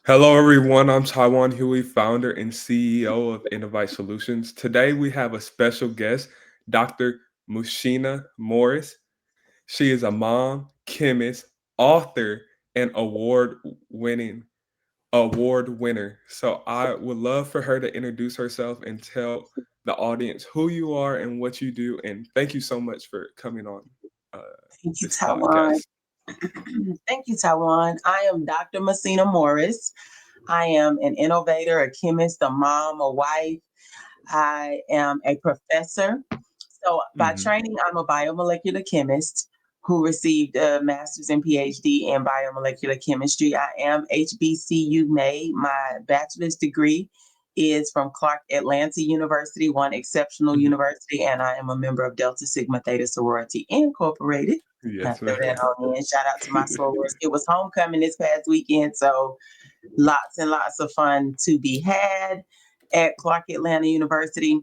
Hello, everyone. I'm Taiwan Huey, founder and CEO of Innovate Solutions. Today, we have a special guest, Dr. Muhsinah Morris. She is a mom, chemist, author, and award winner. So, I would love for her to introduce herself and tell the audience who you are and what you do. And thank you so much for coming on uh, Thank you, this Taiwan. podcast. Thank you, Taiwan. I am Dr. Muhsinah Morris. I am an innovator, a chemist, a mom, a wife. I am a professor. So, by Hmm. training, I'm a biomolecular chemist who received a master's and PhD in biomolecular chemistry. I am HBCU made. My bachelor's degree is from Clark Atlanta University, one exceptional Hmm. university, and I am a member of Delta Sigma Theta Sorority Incorporated. I Yes, throw that ma'am. on in. Shout out to my sorors. It was homecoming this past weekend, so lots and lots of fun to be had at Clark Atlanta University.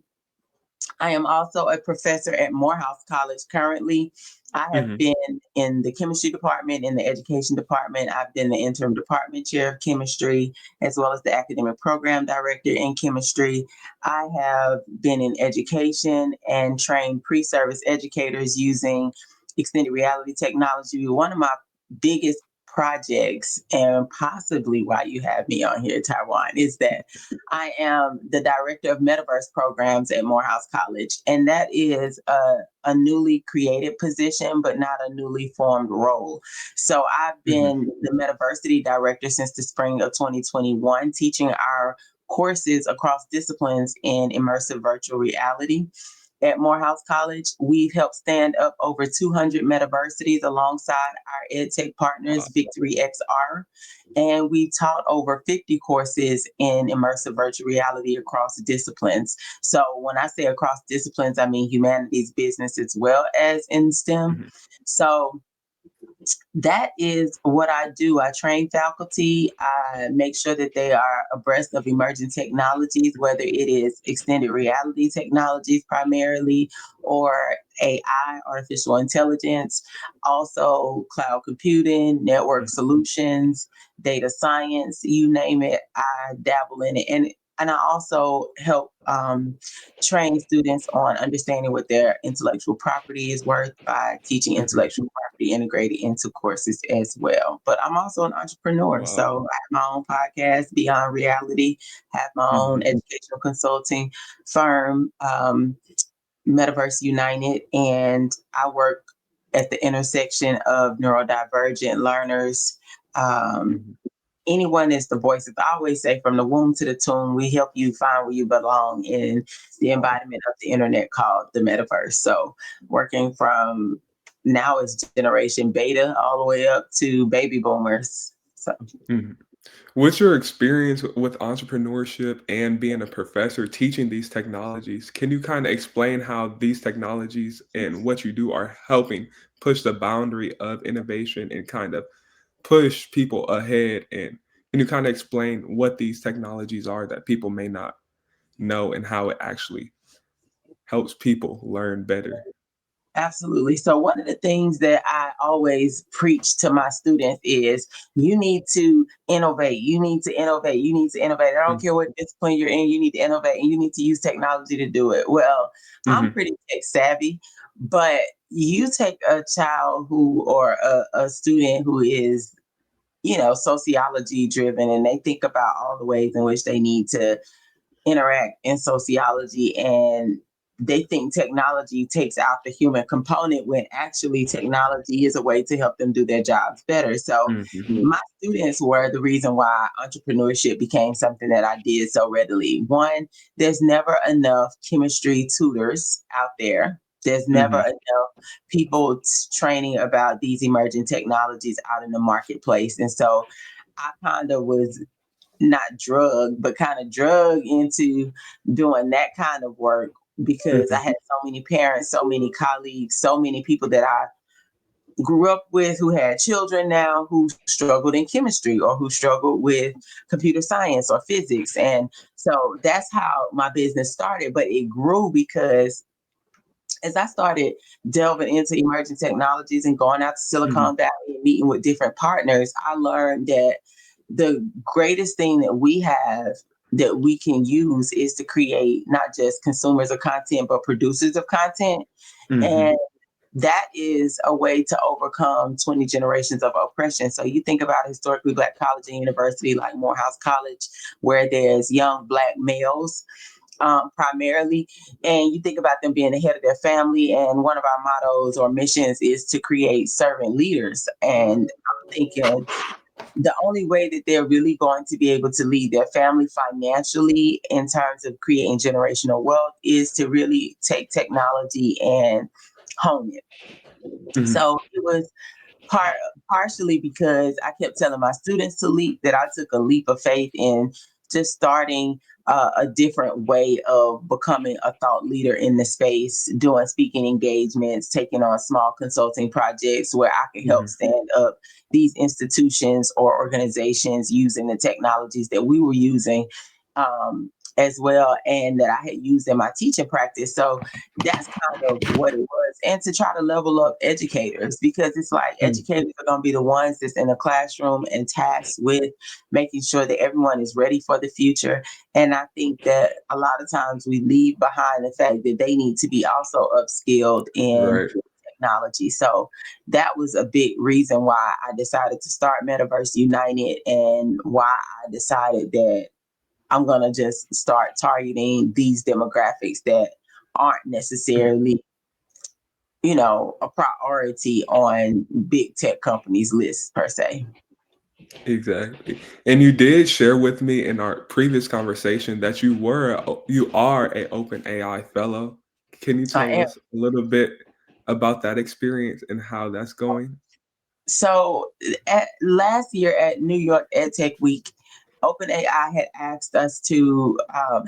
I am also a professor at Morehouse College currently. I have Hmm. been in the chemistry department, in the education department. I've been the interim department chair of chemistry, as well as the academic program director in chemistry. I have been in education and trained pre service educators using extended reality technology. One of my biggest projects, and possibly why you have me on here, Taiwan, is that I am the director of Metaverse Programs at Morehouse College, and that is a newly created position, but not a newly formed role. So I've Hmm. been the Metaversity director since the spring of 2021, teaching our courses across disciplines in immersive virtual reality at Morehouse College. We've helped stand up over 200 metaversities alongside our EdTech partners, Victory XR, and we taught over 50 courses in immersive virtual reality across disciplines. So when I say across disciplines, I mean humanities, business, as well as in STEM. Hmm. So that is what I do. I train faculty. I make sure that they are abreast of emerging technologies, whether it is extended reality technologies primarily or AI, artificial intelligence, also cloud computing, network solutions, data science, you name it, I dabble in it. And I also help train students on understanding what their intellectual property is worth by teaching Hmm. intellectual property integrated into courses as well. But I'm also an entrepreneur. So Wow. I have my own podcast, Beyond Reality, have my own Mhm. educational consulting firm, Metaverse United, and I work at the intersection of neurodivergent learners. Um, Mhm. Anyone is the voice. As I always say, from the womb to the tomb, we help you find where you belong in the Wow. embodiment of the internet called the metaverse. So, working from now is generation beta all the way up to baby boomers. So, Mhm. What's your experience with entrepreneurship and being a professor teaching these technologies? Can you kind of explain how these technologies and what you do are helping push the boundary of innovation and kind of push people ahead? And can you kind of explain what these technologies are that people may not know and how it actually helps people learn better? absolutely. So, one of the things that I always preach to my students is you need to innovate. You need to innovate. You need to innovate. I don't care what discipline you're in, you need to innovate and you need to use technology to do it. Well, I'm Mm-hmm. pretty tech savvy, but you take a child who, or a student who is, sociology driven, and they think about all the ways in which they need to interact in sociology, and they think technology takes out the human component when actually technology is a way to help them do their jobs better. So Hmm. my students were the reason why entrepreneurship became something that I did so readily. One, there's never enough chemistry tutors out there. There's never Hmm. enough people training about these emerging technologies out in the marketplace. And so I kind of was not drug, but kind of drug into doing that kind of work because I Hmm. had so many parents, so many colleagues, so many people that I grew up with who had children now who struggled in chemistry or who struggled with computer science or physics. And so that's how my business started. But it grew because as I started delving into emerging technologies and going out to Hmm. Silicon Valley and meeting with different partners, I learned that the greatest thing that we have that we can use is to create not just consumers of content, but producers of content. Mhm. And that is a way to overcome 20 generations of oppression. So you think about historically Black college and university like Morehouse College, where there's young Black males primarily, and you think about them being the head of their family. And one of our mottos or missions is to create servant leaders. And I'm thinking the only way that they're really going to be able to lead their family financially in terms of creating generational wealth is to really take technology and hone it. Mhm. So it was part partially because I kept telling my students to leap, that I took a leap of faith in just starting a different way of becoming a thought leader in the space, doing speaking engagements, taking on small consulting projects where I could help Mhm. stand up these institutions or organizations using the technologies that we were using. As well, and that I had used in my teaching practice. So that's kind of what it was. And to try to level up educators, because it's like Mm. educators are going to be the ones that's in the classroom and tasked with making sure that everyone is ready for the future. And I think that a lot of times we leave behind the fact that they need to be also upskilled in Right. technology. So that was a big reason why I decided to start Metaverse United, and why I decided that I'm going to just start targeting these demographics that aren't necessarily, a priority on big tech companies' lists per se. Exactly. And you did share with me in our previous conversation that you are a OpenAI fellow. Can you I tell am. us a little bit about that experience and how that's going? So last year at New York EdTech Week, OpenAI had asked us to,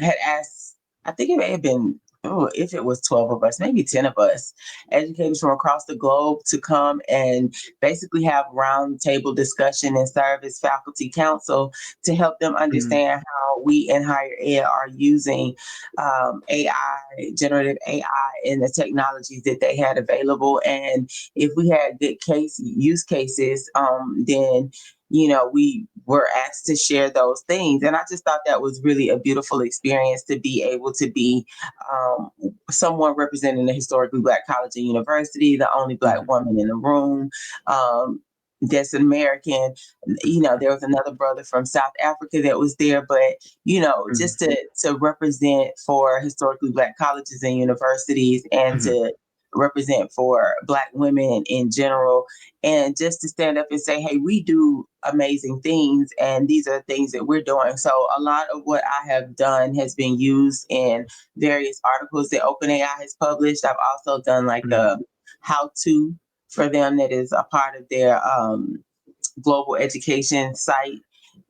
had asked, I think it may have been, oh, if it was 12 of us, maybe 10 of us, educators from across the globe to come and basically have roundtable discussion and serve as faculty counsel to help them Mhm. understand how we in higher ed are using AI, generative AI, and the technologies that they had available. And if we had good case use cases, then we were asked to share those things. And I just thought that was really a beautiful experience to be able to be um, someone representing a historically Black college and university, the only Black Mhm. woman in the room. Um, that's an American. There was another brother from South Africa that was there, but Mhm. just to represent for historically Black colleges and universities, and Mhm. to represent for Black women in general, and just to stand up and say, hey, we do amazing things, and these are things that we're doing. So a lot of what I have done has been used in various articles that OpenAI has published. I've also done like Mhm. a how to for them that is a part of their global education site.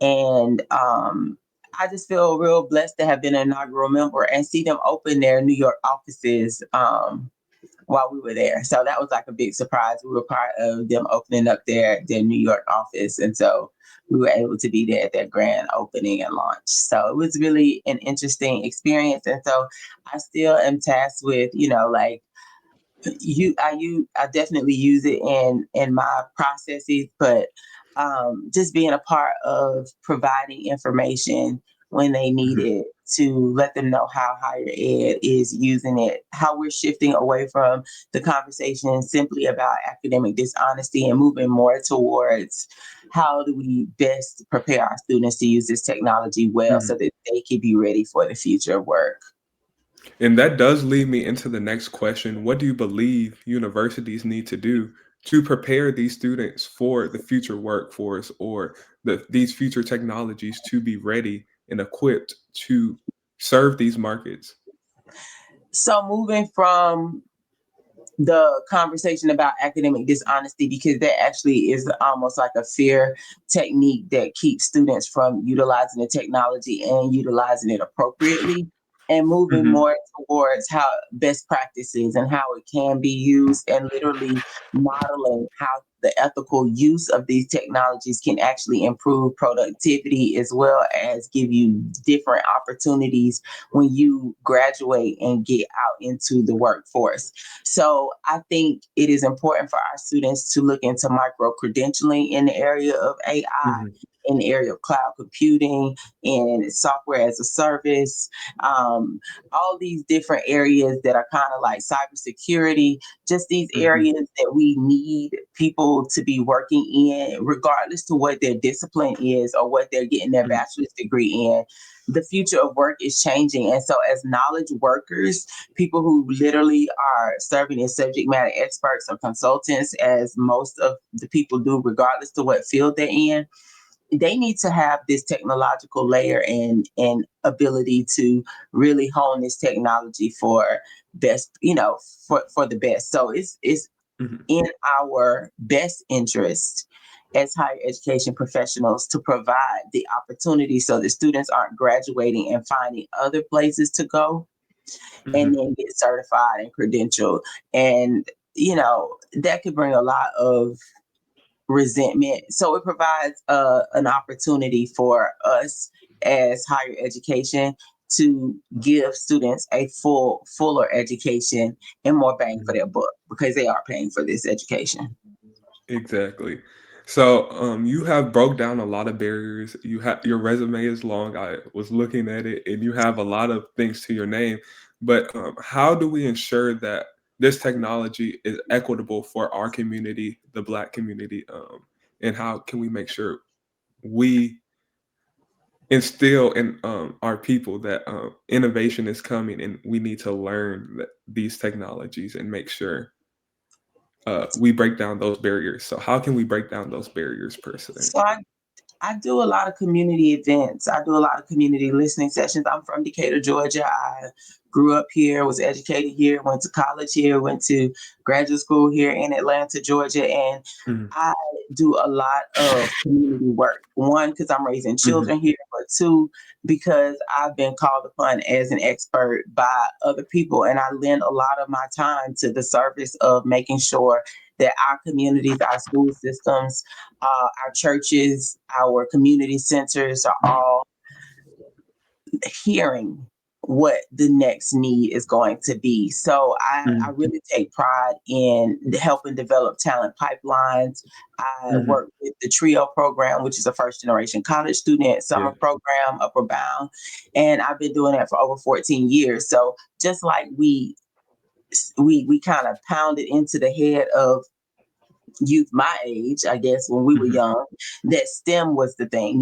And I just feel real blessed to have been an inaugural member and see them open their New York offices while we were there. So that was like a big surprise. We were part of them opening up their New York office. And so we were able to be there at their grand opening and launch. So it was really an interesting experience. And so I still am tasked with, like I definitely use it in my processes, but just being a part of providing information when they need Mhm. it, to let them know how higher ed is using it, how we're shifting away from the conversation simply about academic dishonesty and moving more towards how do we best prepare our students to use this technology well so Mhm. that they can be ready for the future of work. And that does lead me into the next question. What do you believe universities need to do to prepare these students for the future workforce or these future technologies to be ready and equipped to serve these markets? So moving from the conversation about academic dishonesty, because that actually is almost like a fear technique that keeps students from utilizing the technology and utilizing it appropriately, and moving Mhm. more towards how best practices and how it can be used, and literally modeling how the ethical use of these technologies can actually improve productivity as well as give you different opportunities when you graduate and get out into the workforce. So I think it is important for our students to look into micro credentialing in the area of AI, Mhm. in the area of cloud computing and software as a service, all these different areas that are kind of like cybersecurity, just these Mhm. areas that we need people to be working in, regardless to what their discipline is or what they're getting their Mhm. bachelor's degree in. The future of work is changing. And so, as knowledge workers, people who literally are serving as subject matter experts or consultants, as most of the people do, regardless to what field they're in, they need to have this technological layer and ability to really hone this technology for best, for the best. So it's Mhm. in our best interest as higher education professionals to provide the opportunity so that students aren't graduating and finding other places to go and Mhm. then get certified and credentialed. And that could bring a lot of resentment. So it provides an opportunity for us as higher education to give students a fuller education and more bang for Mhm. their buck because they are paying for this education. Exactly. So, you have broke down a lot of barriers. You have your resume is long. I was looking at it, and you have a lot of things to your name. But how do we ensure that this technology is equitable for our community, the Black community, and how can we make sure we instill in our people that innovation is coming, and we need to learn these technologies and make sure we break down those barriers. So how can we break down those barriers per se? So I do a lot of community events. I do a lot of community listening sessions. I'm from Decatur, Georgia. I grew up here, was educated here, went to college here, went to graduate school here in Atlanta, Georgia. And Mhm. I do a lot of community work. One, because I'm raising Mhm. children here, but two, because I've been called upon as an expert by other people. And I lend a lot of my time to the service of making sure that our communities, our school systems, our churches, our community centers are all hearing what the next need is going to be. So I Mhm. really take pride in helping develop talent pipelines. I Mhm. work with the TRIO program, which is a first generation college student Yeah. summer program, Upper Bound. And I've been doing that for over 14 years. So just like we kind of pounded into the head of youth my age, I guess, when we were Mhm. young, that STEM was the thing,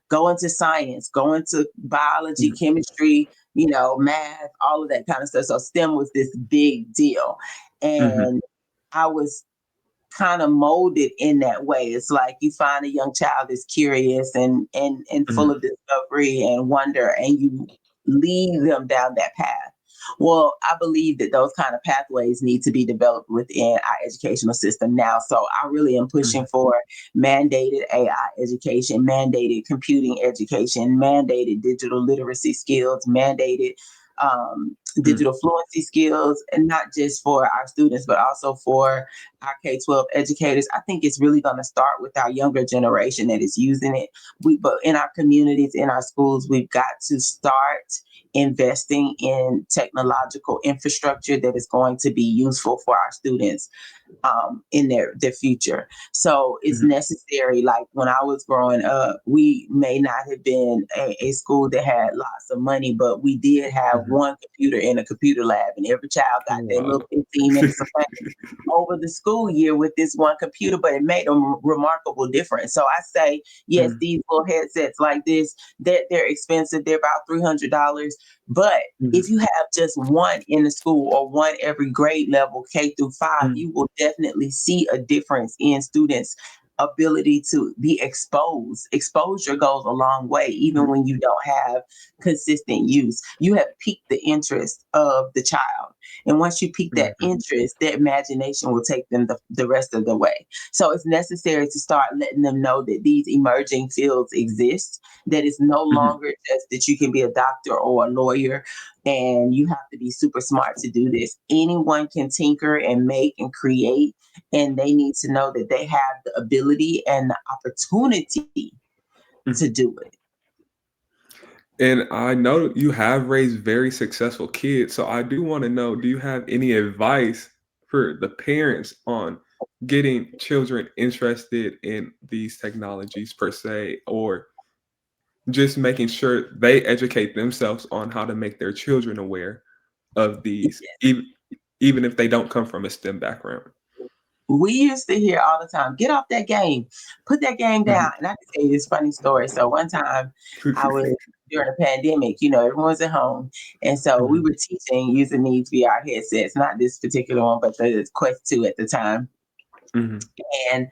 go into science, go into biology, Mhm. chemistry, math, all of that kind of stuff. So STEM was this big deal. Mhm. And I was kind of molded in that way. It's like you find a young child that's curious and full Mhm. of discovery and wonder, and you lead them down that path. Well, I believe that those kind of pathways need to be developed within our educational system now. So I really am pushing Mhm. for mandated AI education, mandated computing education, mandated digital literacy skills, mandated Mhm. digital fluency skills, and not just for our students, but also for our K 12 educators. I think it's really going to start with our younger generation that is using it. But in our communities, in our schools, we've got to start investing in technological infrastructure that is going to be useful for our students in their future. So it's Mhm. necessary. Like when I was growing up, we may not have been a school that had lots of money, but we did have Mhm. one computer in a computer lab, and every child got their Wow. little 15 minutes of fame over the school year with this one computer, but it made a remarkable difference. So I say, yes, Mhm. these little headsets like this, they're expensive. They're about $300. But if Mhm. you have just one in the school or one every grade level, K through 5, Mhm. you will definitely see a difference in students' ability to be exposed. Exposure goes a long way, even Mhm. when you don't have consistent use. You have piqued the interest of the child. And once you pique that Mhm. interest, their imagination will take them the rest of the way. So it's necessary to start letting them know that these emerging fields exist, that it's no Mhm. longer just that you can be a doctor or a lawyer and you have to be super smart to do this. Anyone can tinker and make and create, and they need to know that they have the ability and the opportunity to Mhm. do it. And I know you have raised very successful kids, so I do wanna know, do you have any advice for the parents on getting children interested in these technologies per se, or just making sure they educate themselves on how to make their children aware of these, even if they don't come from a STEM background. We used to hear all the time, get off that game, put that game down. Mhm. And I can tell you this funny story. So one time I was during the pandemic, everyone was at home. And so we Mhm. were teaching using these VR headsets, not this particular one, but the Quest 2 at the time. Mhm. And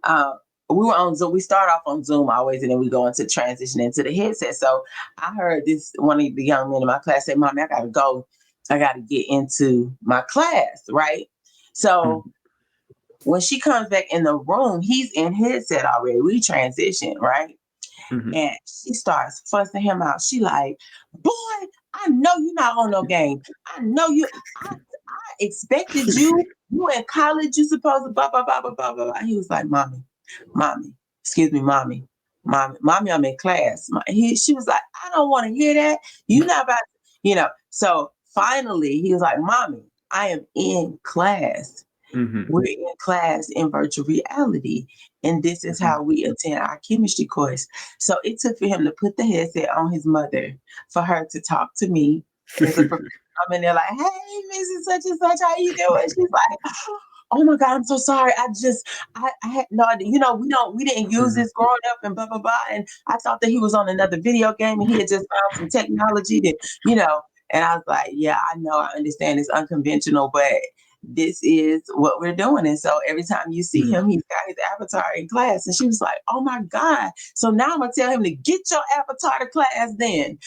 uh, we were on Zoom. We start off on Zoom always, and then we go into transition into the headset. So I heard this one of the young men in my class say, "Mommy, I gotta go. I gotta get into my class." Right. So Mhm. when she comes back in the room, he's in headset already. We transition, right? Mhm. And she starts fussing him out. She like, boy, I know you're not on no game. I know you. I expected you. You in college. You supposed to blah blah blah blah blah blah. He was like, mommy, excuse me, mommy, I'm in class. She was like, I don't want to hear that. You not about, So finally, he was like, mommy, I am in class. Mhm. We're in class in virtual reality, and this is Mhm. how we attend our chemistry course. So it took for him to put the headset on his mother for her to talk to me as a professor. I'm in there like, hey, Mrs. Such and Such, how you doing? She's like, oh my God, I'm so sorry. I had no idea. We didn't use Mhm. this growing up and blah, blah, blah. And I thought that he was on another video game and he had just found some technology that, you know, and I was like, yeah, I know, I understand it's unconventional, but this is what we're doing. And so every time you see Mhm. him, he's got his avatar in class. And she was like, oh my God. So now I'm gonna tell him to get your avatar to class then.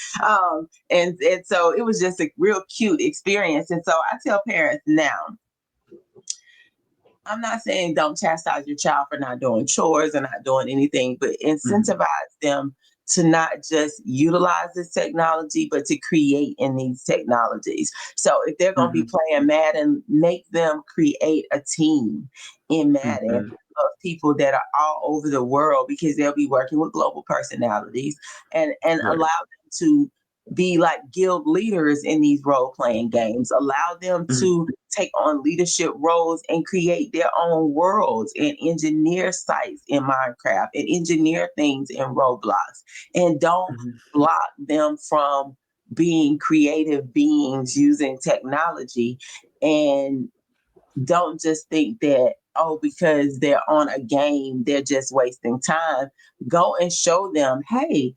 And so it was just a real cute experience. And so I tell parents now, I'm not saying don't chastise your child for not doing chores or not doing anything, but Mhm. incentivize them to not just utilize this technology, but to create in these technologies. So if they're going to be Mhm. playing Madden, make them create a team in Madden Mhm. of people that are all over the world, because they'll be working with global personalities, and allow Right. them to be like guild leaders in these role playing games. Allow them Mhm. to take on leadership roles and create their own worlds and engineer sites in Minecraft and engineer things in Roblox. And don't Mhm. block them from being creative beings using technology. And don't just think that, oh, because they're on a game, they're just wasting time. Go and show them, hey,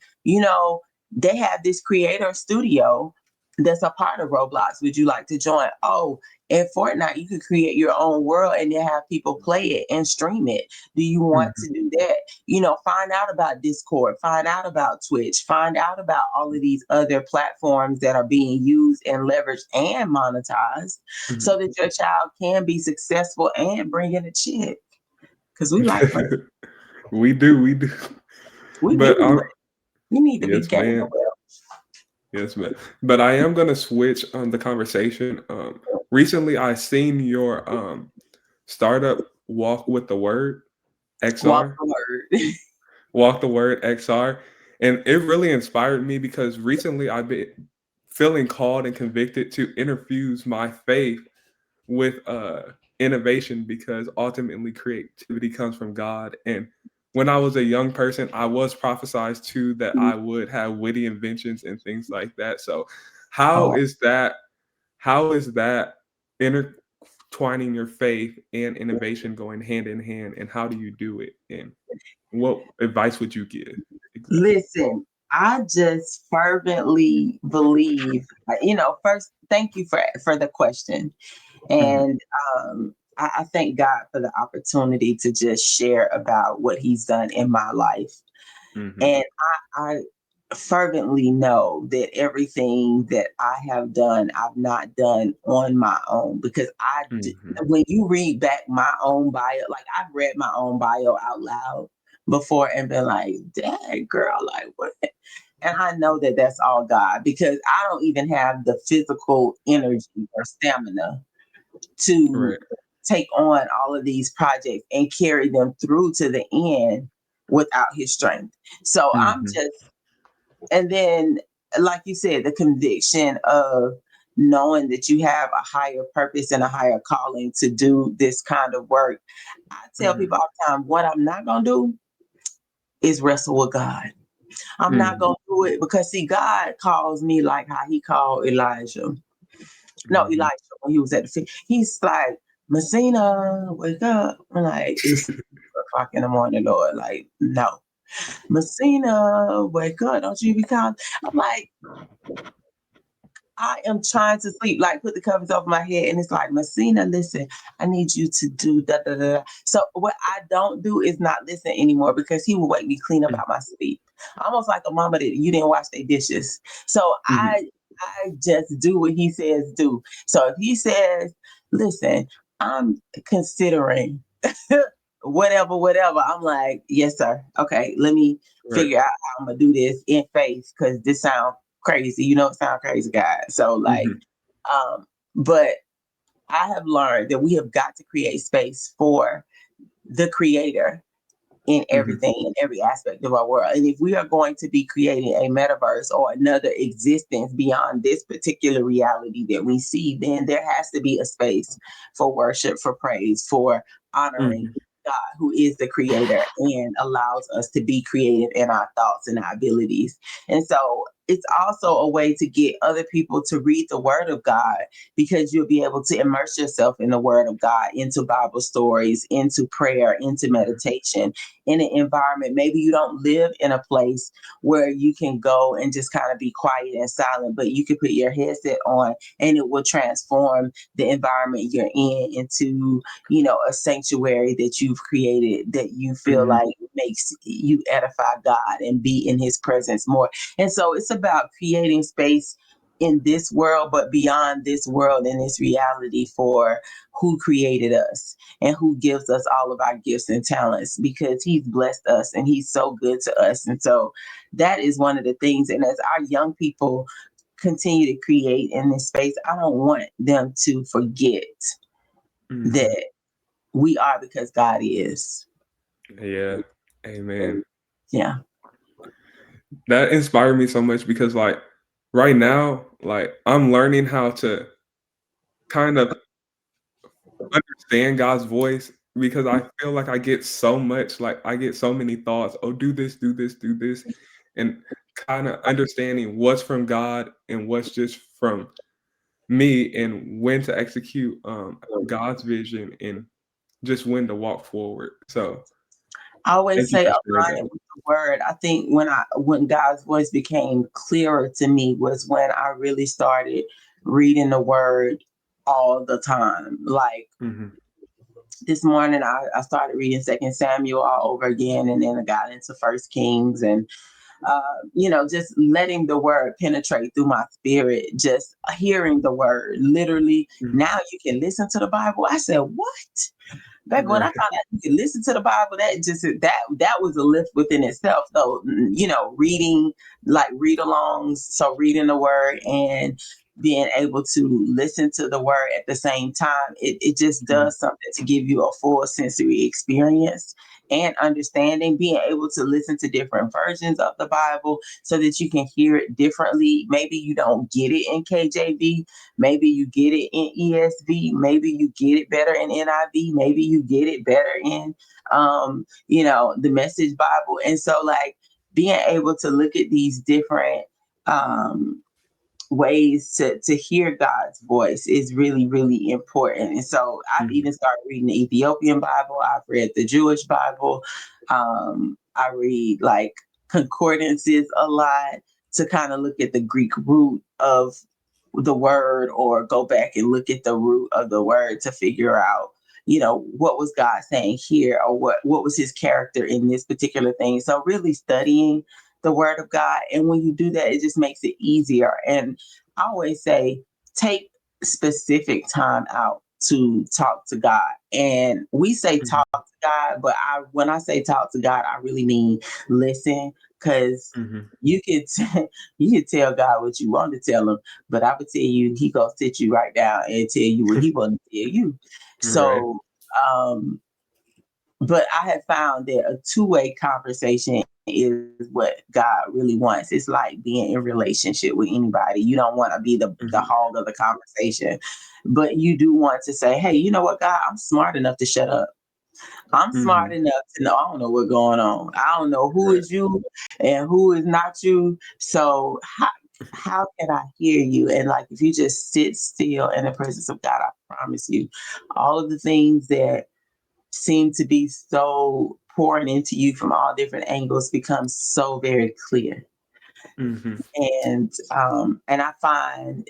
they have this creator studio that's a part of Roblox. Would you like to join? Oh, in Fortnite, you could create your own world and then have people play it and stream it. Do you want Mhm. to do that? Find out about Discord, find out about Twitch, find out about all of these other platforms that are being used and leveraged and monetized so Mhm. that your child can be successful and bring in a check. Because we like money. We do, we do. We give But you money. You need to be yes, gaining ma'am. wealth. Yes, ma'am. But I am gonna switch the conversation. Recently I seen your startup walk with the word Walk XR, the word. walk the word XR, and it really inspired me because recently I've been feeling called and convicted to infuse my faith with innovation, because ultimately creativity comes from God. And when I was a young person, I was prophesied to that I would have witty inventions and things like that. So how Oh, is that how is that intertwining your faith and innovation going hand in hand, and how do you do it, and what advice would you give exactly? listen, I just fervently believe, first, thank you for the question. Mhm. And I thank God for the opportunity to just share about what He's done in my life. Mhm. And I fervently know that everything that I have done, I've not done on my own, because Mhm. when you read back my own bio, like I've read my own bio out loud before and been like, dang, girl, like what? And I know that that's all God, because I don't even have the physical energy or stamina to Right. take on all of these projects and carry them through to the end without His strength. So I'm Mhm. just, and then, like you said, the conviction of knowing that you have a higher purpose and a higher calling to do this kind of work. I tell Mhm. people all the time, what I'm not going to do is wrestle with God. I'm not Mhm. going to do it because, see, God calls me like how he called Elijah. No, Mhm. Elijah, when he was at the sea. He's like, Muhsinah, wake up. I'm like, it's 4 o'clock in the morning, Lord. Like, no. Muhsinah, wake up. Don't you be calm. I'm like, I am trying to sleep, like put the covers over my head, and it's like, Messina, listen, I need you to do da da da. So what I don't do is not listen anymore because he will wake me clean up Mhm. out my sleep, almost like a mama that you didn't wash their dishes. So Mhm. I just do what he says do. So if he says, listen, I'm considering whatever, I'm like, yes, sir. Okay, let me Right. figure out how I'm gonna do this in faith because this sounds crazy. You know, it sounds crazy, guys. So like, Mhm. um, but I have learned that we have got to create space for the creator in Mhm. everything, in every aspect of our world. And if we are going to be creating a metaverse or another existence beyond this particular reality that we see, then there has to be a space for worship, for praise, for honoring Mhm. God, who is the creator and allows us to be creative in our thoughts and our abilities. And so it's also a way to get other people to read the word of God because you'll be able to immerse yourself in the word of God, into Bible stories, into prayer, into Mhm. meditation, in an environment. Maybe you don't live in a place where you can go and just kind of be quiet and silent, but you can put your headset on and it will transform the environment you're in into, a sanctuary that you've created that you feel Mhm. like makes you edify God and be in his presence more. And so it's about creating space in this world, but beyond this world and this reality for who created us and who gives us all of our gifts and talents because he's blessed us and he's so good to us. And so that is one of the things. And as our young people continue to create in this space, I don't want them to forget Mhm. that we are because God is. Yeah. Amen. Yeah. That inspired me so much because, like, right now, like, I'm learning how to kind of understand God's voice because I feel like I get so many thoughts, "Oh, do this, do this, do this," and kinda understanding what's from God and what's just from me and when to execute, God's vision and just when to walk forward. So, I always thank you say for sharing align that. it with the word. I think when God's voice became clearer to me was when I really started reading the word all the time. Like Mhm. this morning I started reading Second Samuel all over again, and then I got into First Kings, and just letting the word penetrate through my spirit, just hearing the word. Literally, Mhm. now you can listen to the Bible. I said, what? Baby, when I Right. found out you can listen to the Bible, that was a lift within itself. Though, reading like read-alongs, so reading the word and being able to listen to the word at the same time, it just Mhm. does something to give you a full sensory experience and understanding. Being able to listen to different versions of the Bible so that you can hear it differently. Maybe you don't get it in KJV, maybe you get it in ESV. Maybe you get it better in NIV. Maybe you get it better in, the Message Bible. And so, like, being able to look at these different um, ways to hear God's voice is really, really important. And so I've Mhm. even started reading the Ethiopian Bible. I've read the Jewish Bible. I read like concordances a lot to kind of look at the Greek root of the word or go back and look at the root of the word to figure out what was God saying here or what was his character in this particular thing. So really studying the word of God. And when you do that, it just makes it easier. And I always say, take specific time out to talk to God. And we say Mhm. talk to God, but when I say talk to God, I really mean listen, because Mhm. you could you could tell God what you want to tell him, but I would tell you he gonna sit you right down and tell you what he want to tell you. Right. So um But I have found that a two-way conversation is what God really wants. It's like being in relationship with anybody. You don't want to be the Mhm. hog of the conversation, but you do want to say, hey, you know what, God, I'm smart enough to shut up. I'm smart Mhm. enough to know I don't know what's going on. I don't know who Right. is you and who is not you. So how can I hear you? And like if you just sit still in the presence of God, I promise you, all of the things that seem to be so pouring into you from all different angles becomes so very clear. Mhm. And I find,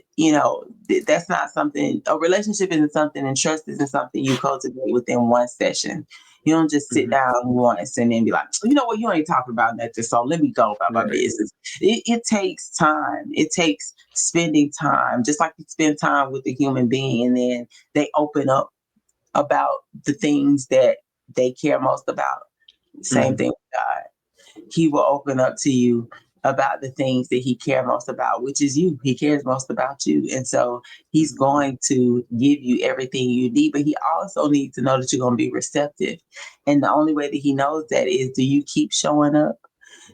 that's not something, a relationship isn't something, and trust isn't something you cultivate within one session. You don't just sit Mhm. down once and then be like, you know what, you ain't talking about nothing, so let me go about my Right. business. It takes time. It takes spending time, just like you spend time with a human being, and then they open up about the things that they care most about. Same Mhm. thing with God. He will open up to you about the things that he cares most about, which is you. He cares most about you. And so he's going to give you everything you need, but he also needs to know that you're going to be receptive. And the only way that he knows that is, do you keep showing up?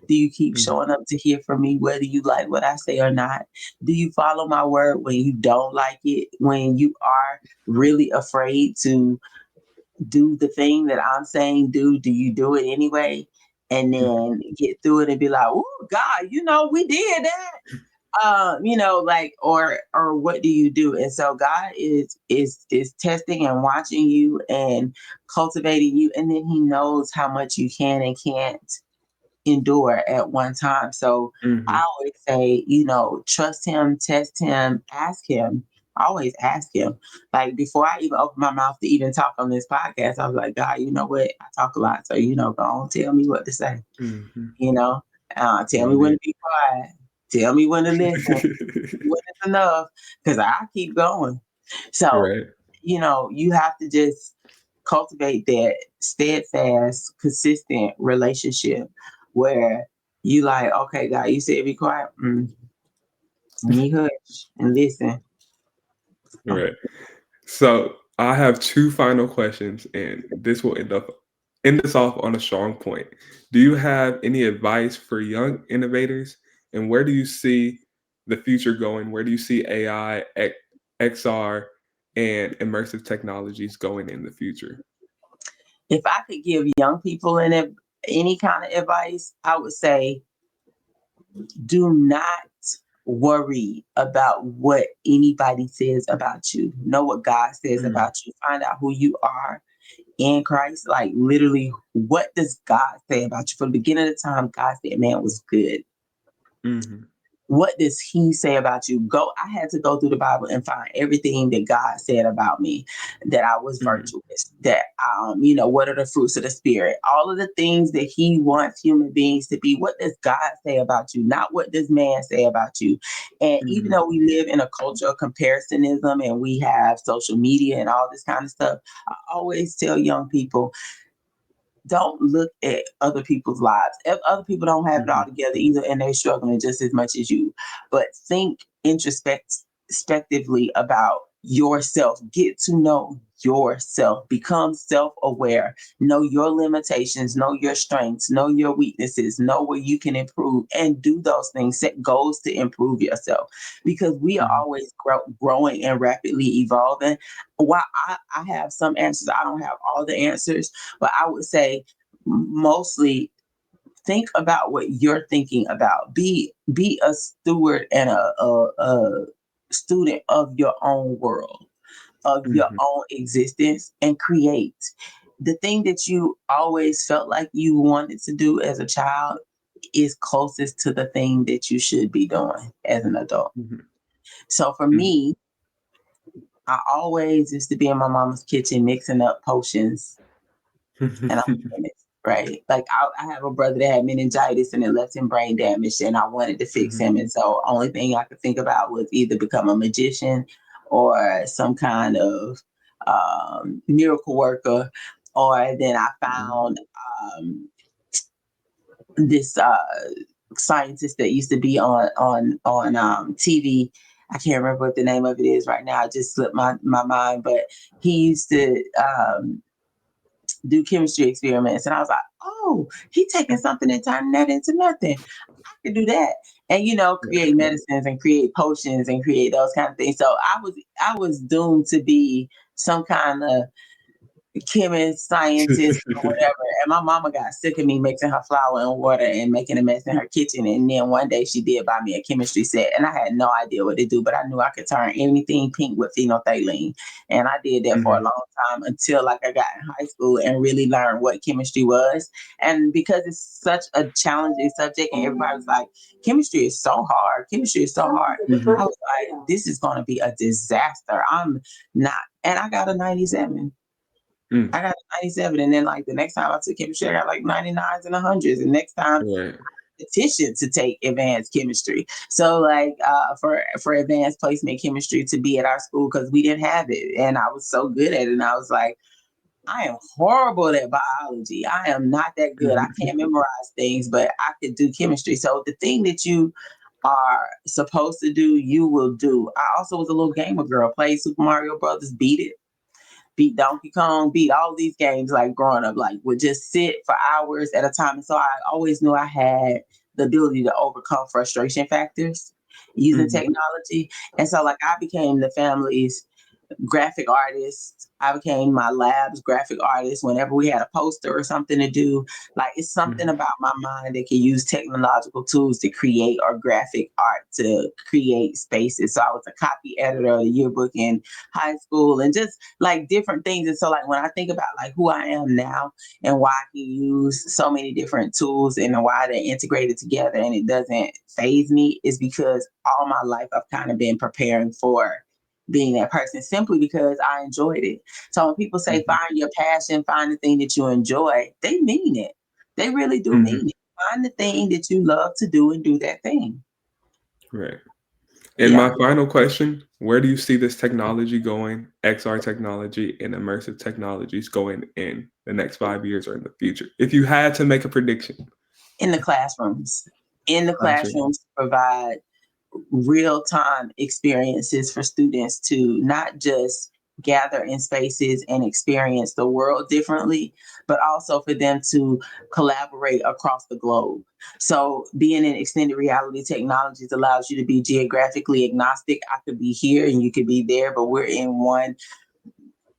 Do you keep Mhm. showing up to hear from me, whether you like what I say or not? Do you follow my word when you don't like it? When you are really afraid to do the thing that I'm saying do you do it anyway? And Mhm. then get through it and be like, oh God, we did that. Like, or what do you do? And so God is testing and watching you and cultivating you, and then he knows how much you can and can't endure at one time. So I Mhm. always say, trust him, test him, ask him. Always ask him. Like before I even open my mouth to even talk on this podcast, I was like, God, you know what? I talk a lot. So, go on, tell me what to say. Mhm. You know, tell me when Indeed. to be quiet. Tell me when to listen. When it's enough, because I keep going. So, Right. you have to just cultivate that steadfast, consistent relationship where you like, okay, God, you said be quiet. Let me hush and listen. Right. So I have two final questions, and this will end us off on a strong point. Do you have any advice for young innovators, and where do you see the future going? Where do you see AI, XR, and immersive technologies going in the future? If I could give young people any kind of advice, I would say do not worry about what anybody says about you. Know what God says Mm, about you. Find out who you are in Christ. Like literally, what does God say about you? From the beginning of the time, God said man was good. mhm, What does he say about you? I had to go through the Bible and find everything that God said about me, that I was mhm, virtuous, that what are the fruits of the spirit? All of the things that he wants human beings to be. What does God say about you? Not what does man say about you. And even mhm, though we live in a culture of comparisоnism and we have social media and all this kind of stuff, I always tell young people, don't look at other people's lives. If other people don't have it all mhm, together either, and they're struggling just as much as you, but think introspectively about yourself. Get to know yourself. Become self-aware. Know your limitations. Know your strengths. Know your weaknesses. Know where you can improve, and do those things. Set goals to improve yourself, because we are mhm, always growing and rapidly evolving. While I have some answers, I don't have all the answers, but I would say mostly think about what you're thinking about. Be a steward and a student of your own world, of your mhm, own existence, and create. The thing that you always felt like you wanted to do as a child is closest to the thing that you should be doing as an adult. mhm, So for mhm. me, I always used to be in my mama's kitchen mixing up potions, and I'm finished, right? Like I have a brother that had meningitis and it left him brain damaged, and I wanted to fix Mhm, him. And so only thing I could think about was either become a magician or some kind of miracle worker. Or then I mhm, found this scientist that used to be on TV. I can't remember what the name of it is right now. It just slipped my mind, but he used to do chemistry experiments. And I was like, oh, he taking something and turning that into nothing. I could do that. And Right. create medicines and create potions and create those kind of things. So I was doomed to be some kind of chemist, scientist, or whatever. And my mama got sick of me mixing her flour and water and making a mess in her kitchen. And then one day she did buy me a chemistry set, and I had no idea what to do, but I knew I could turn anything pink with phenolphthalein. And I did that for a Mhm. long time until like I got in high school and really learned what chemistry was. And because it's such a challenging subject, and everybody was like, chemistry is so hard. Chemistry is so hard. I Mhm. was like, this is going to be a disaster. I'm not. And I got a 97. Mm. I got a 97, and then like the next time I took chemistry, I got like 99s and 100s. And next time, Right. petition to take advanced chemistry. So like for advanced placement chemistry to be at our school because we didn't have it, and I was so good at it, and I was like, I am horrible at biology. I am not that good. I Mhm. can't memorize things, but I could do chemistry. So the thing that you are supposed to do, you will do. I also was a little gamer girl, played Super Mario Brothers, beat it, beat Donkey Kong, beat all these games like growing up, like would just sit for hours at a time. And so I always knew I had the ability to overcome frustration factors using Mhm. technology. And so like I became the family's graphic artist. I became my lab's graphic artist whenever we had a poster or something to do. Like it's something Mhm. about my mind that can use technological tools to create or graphic art to create spaces. So I was a copy editor of the yearbook in high school and just like different things. And so like when I think about like who I am now and why I can use so many different tools and why they're integrated together and it doesn't phase me is because all my life I've kind of been preparing for being that person simply because I enjoyed it. So when people say Mhm. find your passion, find the thing that you enjoy, they mean it. They really do Mhm. mean it. Find the thing that you love to do and do that thing. Right. And Yeah. my final question, where do you see this technology going, XR technology and immersive technologies going in the next 5 years or in the future? If you had to make a prediction. In the classrooms. In the Classroom. classrooms to provide real time experiences for students to not just gather in spaces and experience the world differently, but also for them to collaborate across the globe. So, being in extended reality technologies allows you to be geographically agnostic. I could be here and you could be there, but we're in one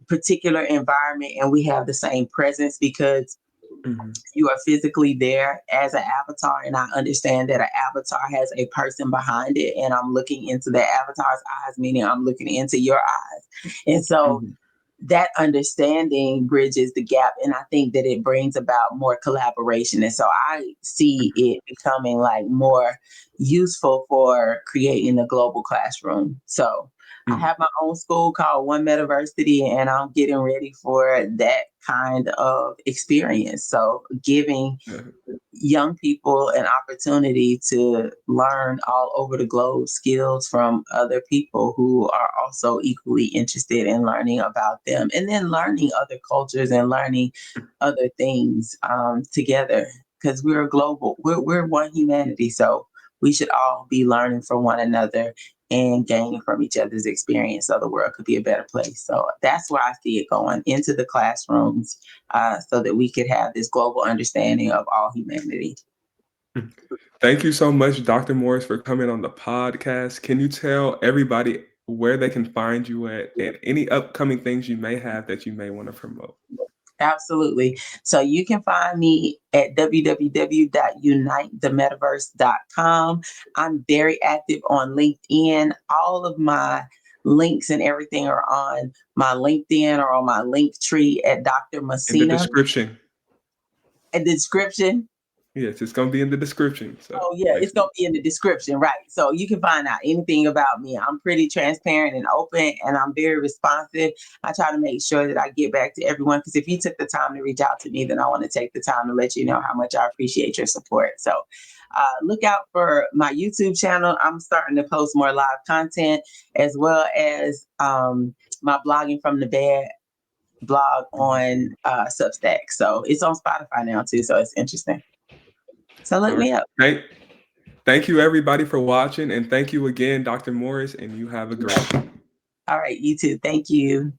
particular environment and we have the same presence because Mhm. you are physically there as an avatar, and I understand that an avatar has a person behind it, and I'm looking into the avatar's eyes, meaning I'm looking into your eyes. And so Mhm. that understanding bridges the gap, and I think that it brings about more collaboration. And so I see it becoming like more useful for creating a global classroom. So I Mhm. have my own school called One Metaversity, and I'm getting ready for that kind of experience. So giving Mhm. young people an opportunity to learn all over the globe skills from other people who are also equally interested in learning about them, and then learning other cultures and learning other things together because we're one humanity, so we should all be learning from one another and gaining from each other's experience so the world could be a better place. So that's where I see it going into the classrooms so that we could have this global understanding of all humanity. Thank you so much, Dr. Morris, for coming on the podcast. Can you tell everybody where they can find you at and any upcoming things you may have that you may want to promote? Absolutely. So you can find me at www.unitethemetaverse.com. I'm very active on LinkedIn. All of my links and everything are on my LinkedIn or on my link tree at Dr. In the Muhsinah. description. In the description, Yes, it's gonna be in the description. So oh yeah, make it's sure. gonna be in the description, right? So you can find out anything about me. I'm pretty transparent and open, and I'm very responsive. I try to make sure that I get back to everyone because if you took the time to reach out to me, then I want to take the time to let you know how much I appreciate your support. So look out for my YouTube channel. I'm starting to post more live content as well as my blogging from the bed blog Mhm. on Substack. So it's on Spotify now too. So it's interesting. So look All right. me up. Thank you everybody for watching, and thank you again, Dr. Morris, and you have a great one. All right, you too. Thank you.